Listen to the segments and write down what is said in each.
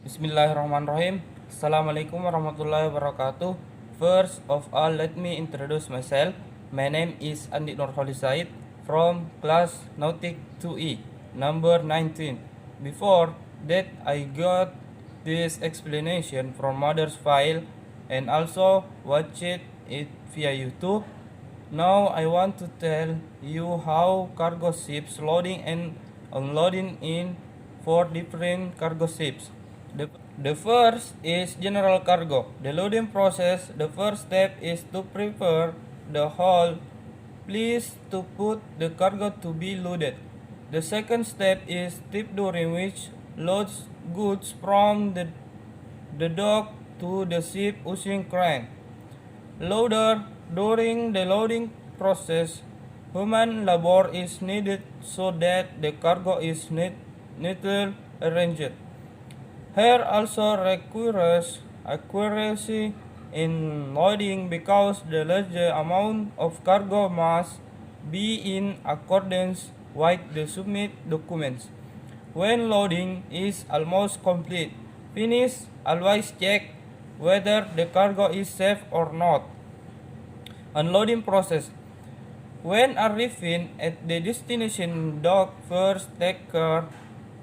Bismillahirrahmanirrahim. Assalamualaikum warahmatullahi wabarakatuh. First of all, let me introduce myself. My name is Andi Nurholi Said from class Nautic 2E, number 19. Before that, I got this explanation from mother's file and also watched it via YouTube. Now I want to tell you how cargo ships loading and unloading in 4 different cargo ships. The first is general cargo. The loading process, the first step is to prepare the hull. Please to put the cargo to be loaded. The second step is tip during which loads goods from the dock to the ship using crane. Loader, during the loading process, human labor is needed so that the cargo is neatly arranged. Here also requires accuracy in loading because the larger amount of cargo must be in accordance with the submit documents. When loading is almost complete, finish, always check whether the cargo is safe or not. Unloading process. When arriving at the destination dock, first take care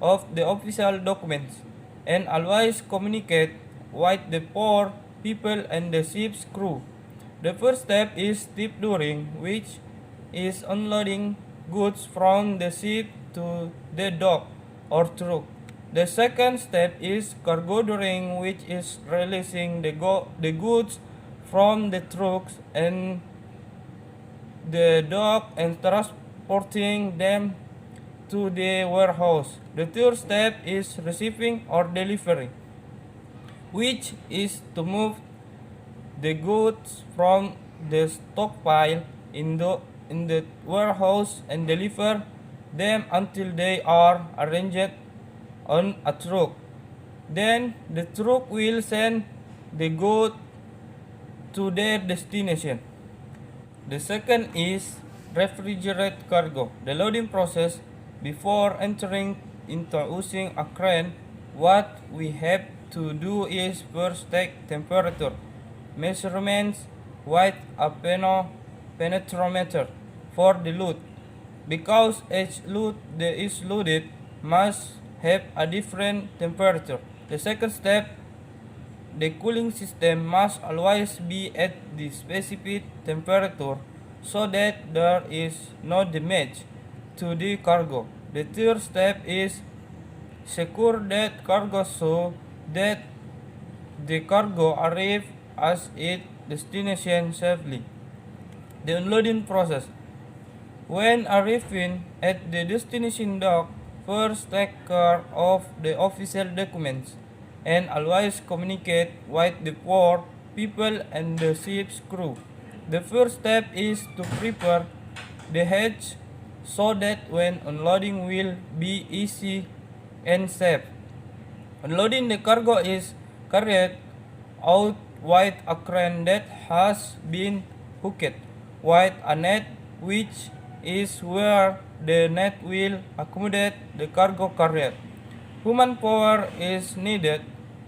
of the official documents and always communicate with the poor people and the ship's crew. The first step is tip during, which is unloading goods from the ship to the dock or truck. The second step is cargo during, which is releasing the goods from the trucks and the dock and transporting them to the warehouse. The third step is receiving or delivery, which is to move the goods from the stockpile in the warehouse and deliver them until they are arranged on a truck. Then the truck will send the goods to their destination. The second is refrigerate cargo. The loading process before entering into using a crane, what we have to do is first take temperature measurements with a penetrometer for the load. Because each load that is loaded must have a different temperature. The second step, the cooling system must always be at the specific temperature so that there is no damage to the cargo. The third step is secure that cargo so that the cargo arrives at its destination safely. The unloading process. When arriving at the destination dock, first take care of the official documents and always communicate with the poor people and the ship's crew. The first step is to prepare the hatch so that when unloading will be easy and safe. Unloading the cargo is carried out with a crane that has been hooked with a net, which is where the net will accommodate the cargo carried. Human power is needed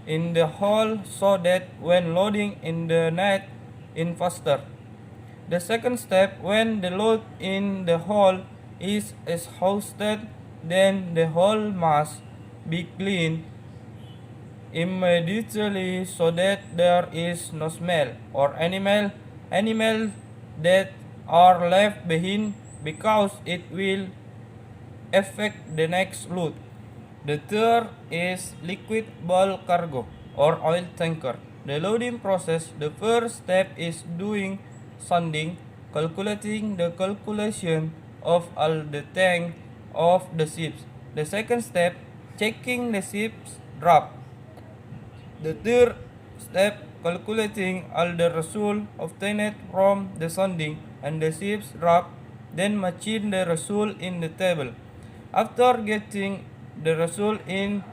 in the hull so that when loading in the net in faster. The second step, when the load in the hull is exhausted, then the hull must be cleaned immediately so that there is no smell or animal that are left behind because it will affect the next load. The third is liquid bulk cargo or oil tanker. The loading process, the first step is doing sounding, calculating the calculation of all the tank of the ships. The second step, checking the ship's draft. The third step, calculating all the result obtained from the sounding and the ship's draft, then matching the result in the table. After getting the result in,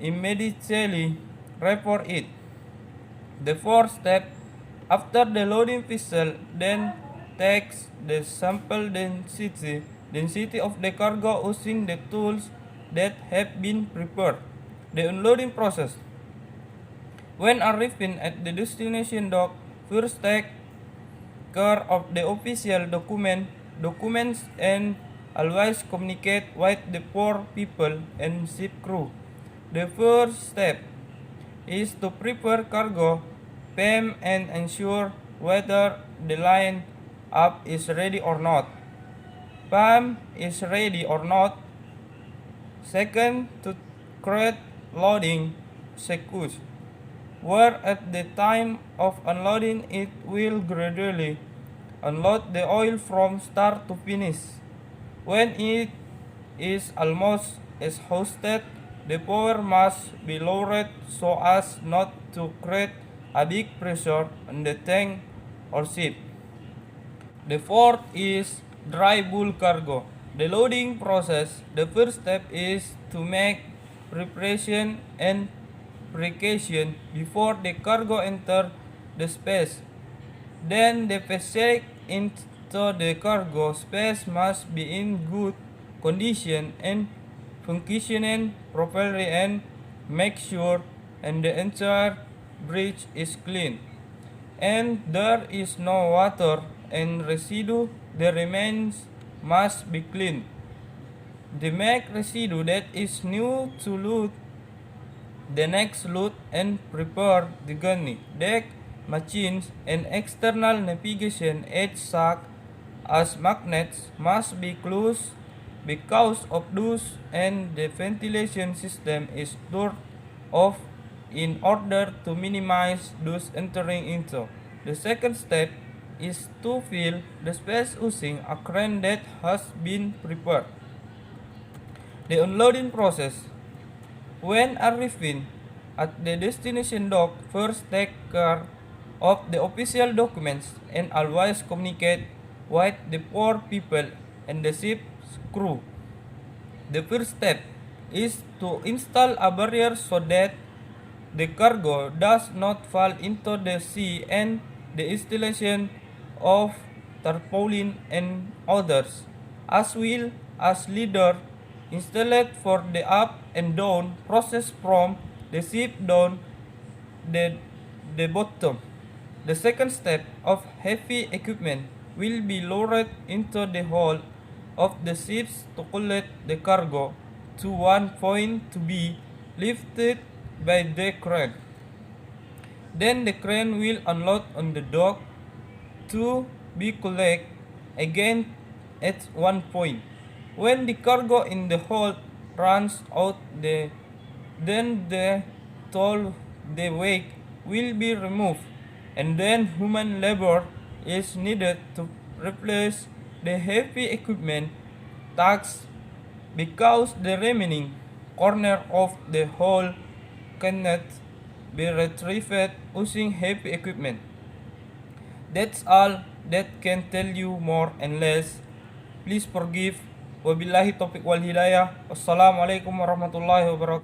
immediately report it. The fourth step, after the loading vessel then takes the sample density of the cargo using the tools that have been prepared. The unloading process. When arriving at the destination dock, first take care of the official documents and always communicate with the poor people and ship crew. The first step is to prepare cargo, PAM, and ensure whether the line up is ready or not. PAM is ready or not. Second, to create loading sequence, where at the time of unloading it will gradually unload the oil from start to finish. When it is almost exhausted, the power must be lowered so as not to create a big pressure on the tank or ship. The fourth is dry bulk cargo. The loading process. The first step is to make preparation and precaution before the cargo enter the space. Then the passage into the cargo space must be in good condition and functioning properly, and make sure and the entire bridge is clean and there is no water and residue. The remains must be cleaned. The make residue that is new to load the next load and prepare the gunny, deck, machines, and external navigation aids such as magnets must be closed because of those, and the ventilation system is turned off in order to minimize those entering into. The second step is to fill the space using a crane that has been prepared. The unloading process. When arriving at the destination dock, first take care of the official documents and always communicate with the poor people and the ship's crew. The first step is to install a barrier so that the cargo does not fall into the sea, and the installation of tarpaulin and others, as well as leader installed for the up and down process from the ship down the bottom. The second step of heavy equipment will be lowered into the hull of the ships to collect the cargo to one point to be lifted by the crane. Then the crane will unload on the dock to be collected again at one point. When the cargo in the hold runs out, then the toll the weight will be removed, and then human labor is needed to replace the heavy equipment tax because the remaining corner of the hull cannot be retrieved using heavy equipment. That's all that can tell you more and less. Please forgive. Wabillahi taufiq wal hidayah. Wassalamualaikum warahmatullahi wabarakatuh.